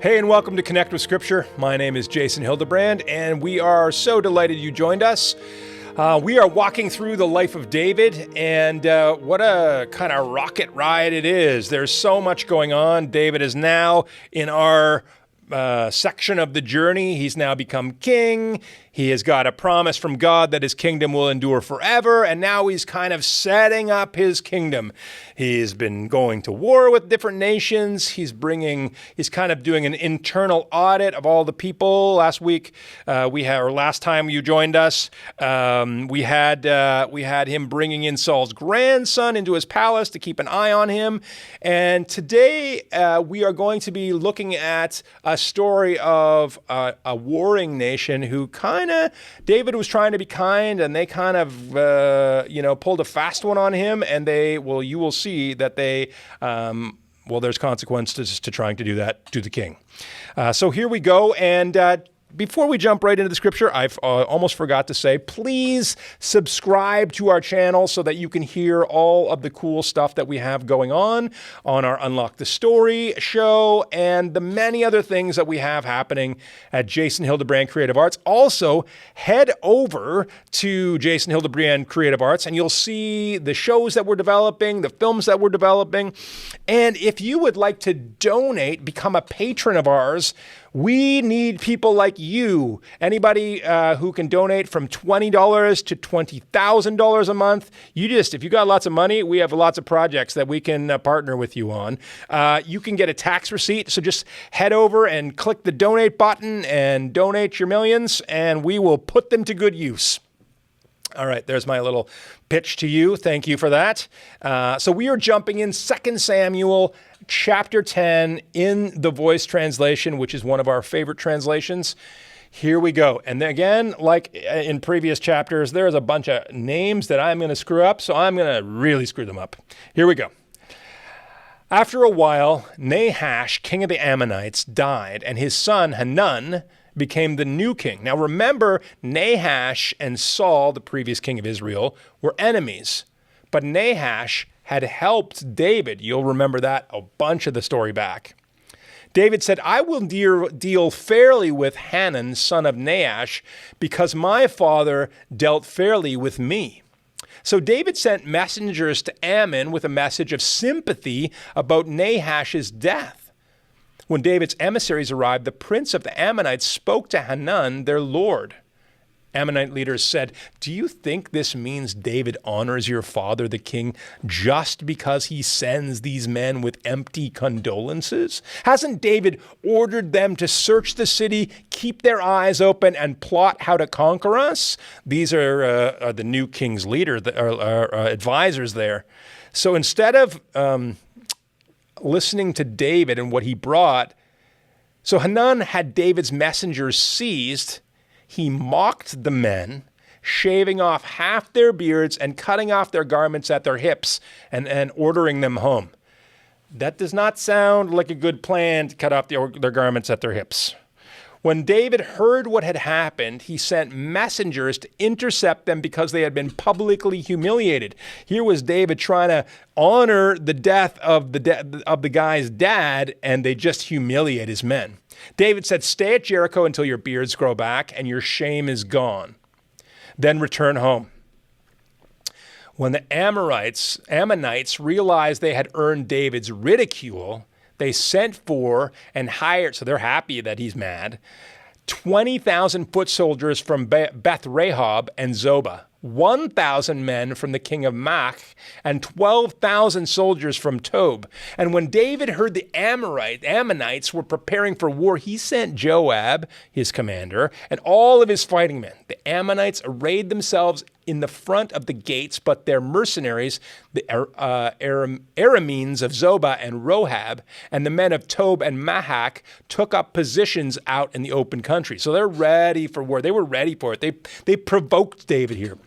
Hey, and welcome to Connect with Scripture. My name is Jason Hildebrand, and we are so delighted you joined us. We are walking through the life of David, and what a kind of rocket ride it is. There's so much going on. David is now in our section of the journey. He's now become king. He has got a promise from God that his kingdom will endure forever, and now he's kind of setting up his kingdom. He's been going to war with different nations. He's kind of doing an internal audit of all the people. Last time you joined us, we had him bringing in Saul's grandson into his palace to keep an eye on him. And today we are going to be looking at a story of a warring nation who David was trying to be kind, and they kind of, pulled a fast one on him, and you will see that there's consequences to trying to do that to the king. So here we go, and before we jump right into the scripture, I've almost forgot to say, please subscribe to our channel so that you can hear all of the cool stuff that we have going on our Unlock the Story show and the many other things that we have happening at Jason Hildebrand Creative Arts. Also, head over to Jason Hildebrand Creative Arts and you'll see the shows that we're developing, the films that we're developing. And if you would like to donate, become a patron of ours, we need people like you. Anybody who can donate from $20 to $20,000 a month. If you got lots of money, we have lots of projects that we can partner with you on. You can get a tax receipt. So just head over and click the donate button and donate your millions, and we will put them to good use. All right, there's my little pitch to you. Thank you for that. So we are jumping in 2 Samuel chapter 10 in the Voice translation, which is one of our favorite translations. Here we go. And then again, like in previous chapters, there's a bunch of names that I'm going to screw up, so I'm going to really screw them up. Here we go. After a while, Nahash, king of the Ammonites, died, and his son Hanun became the new king. Now remember, Nahash and Saul, the previous king of Israel, were enemies. But Nahash had helped David. You'll remember that a bunch of the story back. David said, I will deal fairly with Hanun, son of Nahash, because my father dealt fairly with me. So David sent messengers to Ammon with a message of sympathy about Nahash's death. When David's emissaries arrived, the prince of the Ammonites spoke to Hanun, their lord. Ammonite leaders said, do you think this means David honors your father, the king, just because he sends these men with empty condolences? Hasn't David ordered them to search the city, keep their eyes open, and plot how to conquer us? These are the new king's advisors there. So instead of listening to David and what he brought, so Hanun had David's messengers seized. He mocked the men, shaving off half their beards and cutting off their garments at their hips and ordering them home. That does not sound like a good plan to cut off their garments at their hips. When David heard what had happened, he sent messengers to intercept them because they had been publicly humiliated. Here was David trying to honor the death of the guy's dad, and they just humiliate his men. David said, stay at Jericho until your beards grow back and your shame is gone. Then return home. When the Ammonites realized they had earned David's ridicule, they sent for and hired, so they're happy that he's mad, 20,000 foot soldiers from Beth Rehob and Zobah, 1,000 men from the king of Mach, and 12,000 soldiers from Tob. And when David heard the Ammonites were preparing for war, he sent Joab, his commander, and all of his fighting men. The Ammonites arrayed themselves in the front of the gates, but their mercenaries, the Arameans of Zobah and Rohab, and the men of Tob and Mahak took up positions out in the open country. So they're ready for war. They were ready for it. They provoked David here.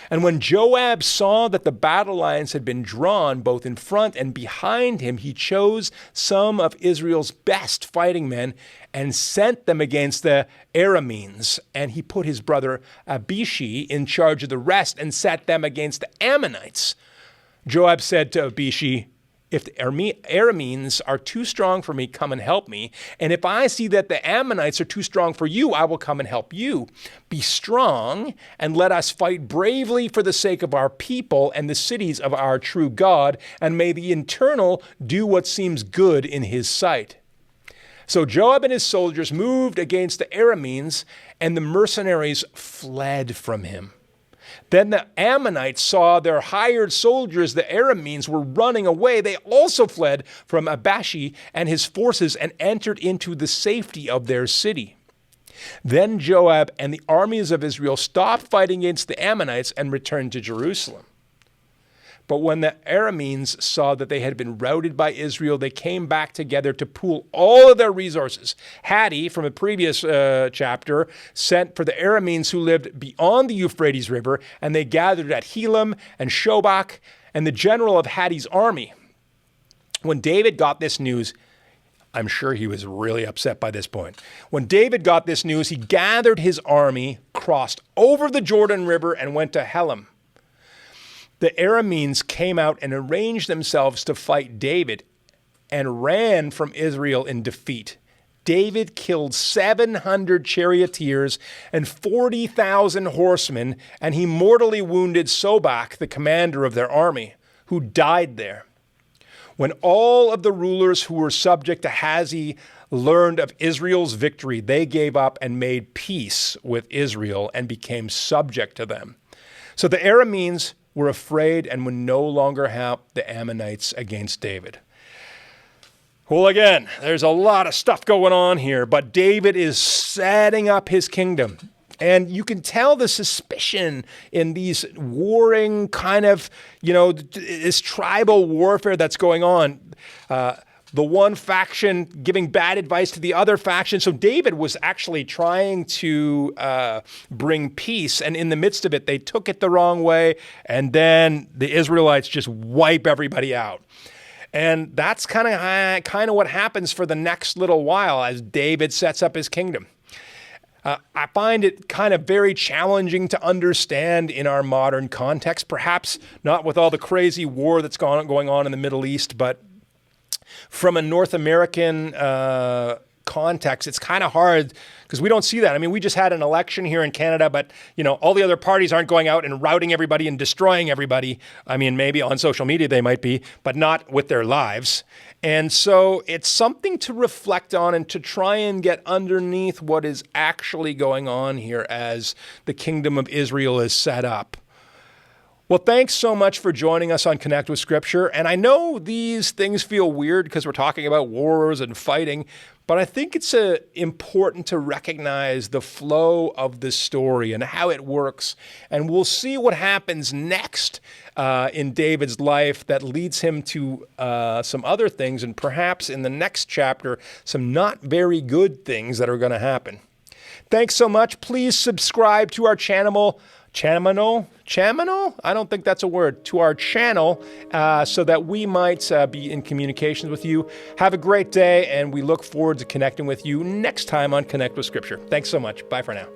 And when Joab saw that the battle lines had been drawn both in front and behind him, he chose some of Israel's best fighting men and sent them against the Arameans. And he put his brother Abishai in charge of the rest and set them against the Ammonites. Joab said to Abishai, If the Arameans are too strong for me, come and help me. And if I see that the Ammonites are too strong for you, I will come and help you. Be strong and let us fight bravely for the sake of our people and the cities of our true God, and may the Eternal do what seems good in his sight." So Joab and his soldiers moved against the Arameans, and the mercenaries fled from him. Then the Ammonites saw their hired soldiers, the Arameans, were running away. They also fled from Abashi and his forces and entered into the safety of their city. Then Joab and the armies of Israel stopped fighting against the Ammonites and returned to Jerusalem. But when the Arameans saw that they had been routed by Israel, they came back together to pool all of their resources. Hadi, from a previous chapter, sent for the Arameans who lived beyond the Euphrates River, and they gathered at Helam and Shobach, and the general of Hadi's army. When David got this news, I'm sure he was really upset by this point. When David got this news, he gathered his army, crossed over the Jordan River, and went to Helam. The Arameans came out and arranged themselves to fight David and ran from Israel in defeat. David killed 700 charioteers and 40,000 horsemen, and he mortally wounded Sobach, the commander of their army, who died there. When all of the rulers who were subject to Hazi learned of Israel's victory, they gave up and made peace with Israel and became subject to them. So the Arameans were afraid and would no longer help the Ammonites against David. Well, again, there's a lot of stuff going on here, but David is setting up his kingdom. And you can tell the suspicion in these warring kind of, this tribal warfare that's going on. The one faction giving bad advice to the other faction. So David was actually trying to bring peace, and in the midst of it, they took it the wrong way, and then the Israelites just wipe everybody out. And that's kind of what happens for the next little while as David sets up his kingdom. I find it kind of very challenging to understand in our modern context, perhaps not with all the crazy war that's going on in the Middle East, but from a North American context, it's kind of hard because we don't see that. I mean, we just had an election here in Canada, but all the other parties aren't going out and routing everybody and destroying everybody. I mean, maybe on social media they might be, but not with their lives. And so it's something to reflect on and to try and get underneath what is actually going on here as the kingdom of Israel is set up. Well, thanks so much for joining us on Connect with Scripture. And I know these things feel weird because we're talking about wars and fighting, but I think it's important to recognize the flow of the story and how it works. And we'll see what happens next in David's life that leads him to some other things, and perhaps in the next chapter, some not very good things that are going to happen. Thanks so much. Please subscribe to our channel. Channel? I don't think that's a word. To our channel, so that we might be in communications with you. Have a great day, and we look forward to connecting with you next time on Connect with Scripture. Thanks so much. Bye for now.